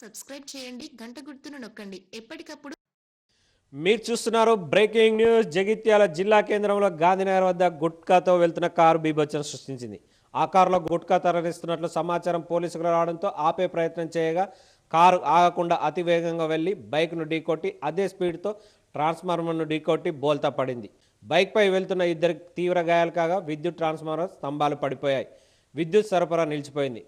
Subscribe చేయండి, గంట గుర్తును నొక్కండి. ఎప్పటికప్పుడు మీరు చూస్తున్నారు బ్రేకింగ్ న్యూస్. జగిత్యాల జిల్లా కేంద్రంలో గాంధీనగర్ వద్ద గుట్కాతో వెళ్తున్న కారు బీభత్సం సృష్టించింది. ఆ కారులో గుట్కా తరలిస్తున్నట్లు సమాచారం పోలీసులు రావడంతో ఆపే ప్రయత్నం చేయగా కారు ఆగకుండా అతి వేగంగా వెళ్లి బైక్ను ఢీకొట్టి అదే స్పీడ్తో ట్రాన్స్ఫార్మర్ను ఢీకొట్టి బోల్తా పడింది. బైక్పై వెళ్తున్న ఇద్దరికి తీవ్ర గాయాలు కాగా విద్యుత్ ట్రాన్స్ఫార్మర్ స్తంభాలు పడిపోయాయి. విద్యుత్ సరఫరా నిలిచిపోయింది.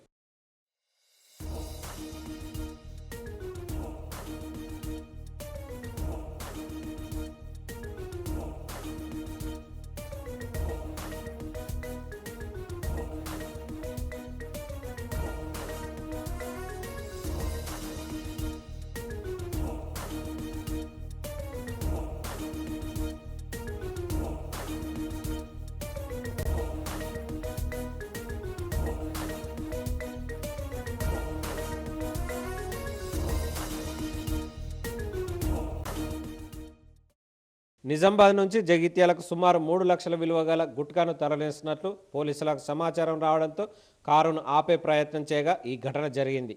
నిజామాబాద్ నుంచి జగిత్యాలకు సుమారు 3 లక్షల విలువ గల గుట్కాను తరలిస్తున్నట్లు పోలీసులకు సమాచారం రావడంతో కారును ఆపే ప్రయత్నం చేయగా ఈ ఘటన జరిగింది.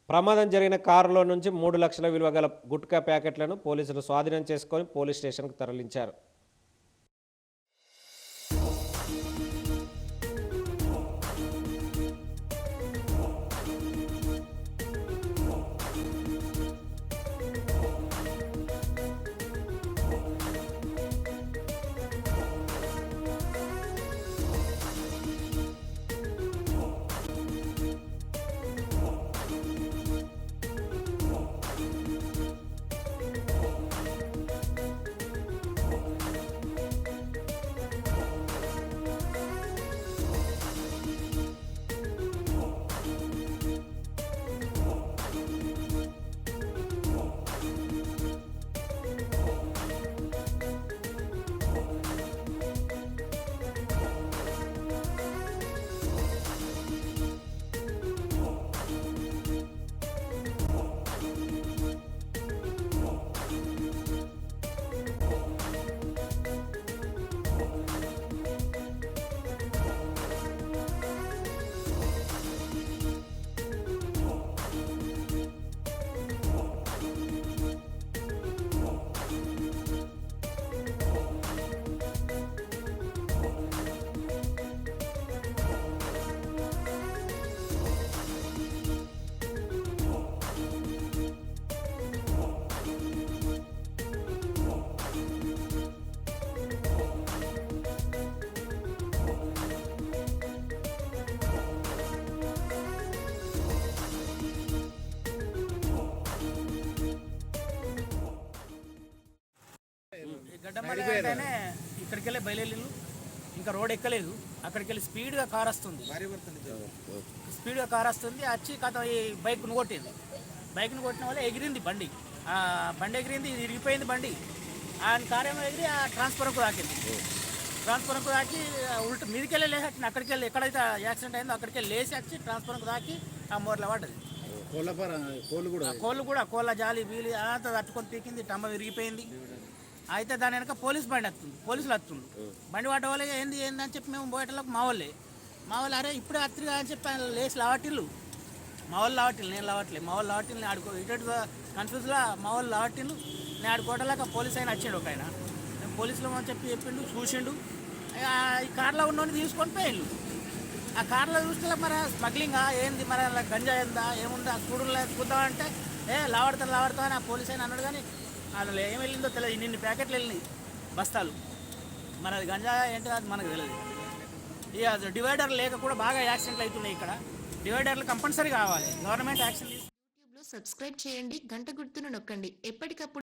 ప్రమాదం జరిగిన కారులో నుంచి 3 లక్షల విలువ గల గుట్కా ప్యాకెట్లను పోలీసులు స్వాధీనం చేసుకొని పోలీస్ స్టేషన్కు తరలించారు. గడ్డమల్లనే ఇక్కడికి వెళ్ళి బయలుదేరి ఇంకా రోడ్ ఎక్కలేదు. అక్కడికి వెళ్ళి స్పీడ్గా కార్ వస్తుంది. వచ్చి కథ ఈ బైక్ను కొట్టింది. బైక్ను కొట్టిన వల్ల ఎగిరింది బండి. బండి ఎగిరింది, ఇది ఇరిగిపోయింది బండి. ఆయన కార్ ఏమో ఎగిరి ఆ ట్రాన్స్ఫార్మర్కు తాకింది. ట్రాన్స్ఫార్మర్కు తాకి మీదికి వెళ్ళి లేచి అక్కడికి వెళ్ళి ఎక్కడైతే యాక్సిడెంట్ అయిందో అక్కడికి వెళ్ళి లేచి వచ్చి ట్రాన్స్ఫార్మర్కు తాకి ఆ మోర్లో పడ్డది. కోళ్ళ జాలి బీలి అంతా తట్టుకొని పీకింది. టమ్మ విరిగిపోయింది. అయితే దాని వెనక పోలీసులు వస్తుంది. బండి పడ్డ వాళ్ళే ఏంది అని చెప్పి మేము పోయేటలకు మా వాళ్ళు అరే ఇప్పుడే అత్తిగా అని చెప్పి ఆయన లేచి లావటిల్లు. మా వాళ్ళు లావటిల్లు, నేను లావట్లేదు. మా వాళ్ళు లావటిల్లు నేను ఆడుకో ఇటు కన్ఫ్యూజ్లో మా వాళ్ళు లావటిల్లు నేను ఆడుకోవటలాక పోలీసు ఆయన వచ్చిండు. ఒక ఆయన పోలీసులు అని చెప్పి చెప్పిండు, చూసిండు. ఈ కార్లో ఉన్నోని తీసుకొని పోయిండు. ఆ కార్లో చూస్తే మరి స్మగ్లింగా ఏంది, మరి అలా గంజా ఏందా ఏముందా చూడలే చూద్దామంటే లావడతా అని ఆ పోలీసు ఆయన అన్నాడు. కానీ అందులో ఏం వెళ్ళిందో తెలియదు. ఇన్ని ప్యాకెట్లు వెళ్ళినాయి, బస్తాలు. మరి అది గంజా ఏంటో అది మనకు తెలియదు. ఇక డివైడర్ లేక కూడా బాగా యాక్సిడెంట్లు అవుతున్నాయి. ఇక్కడ డివైడర్లు కంపల్సరీ కావాలి. గవర్నమెంట్ యాక్షన్ యూట్యూబ్లో సబ్స్క్రైబ్ చేయండి, గంట గుర్తును నొక్కండి. ఎప్పటికప్పుడు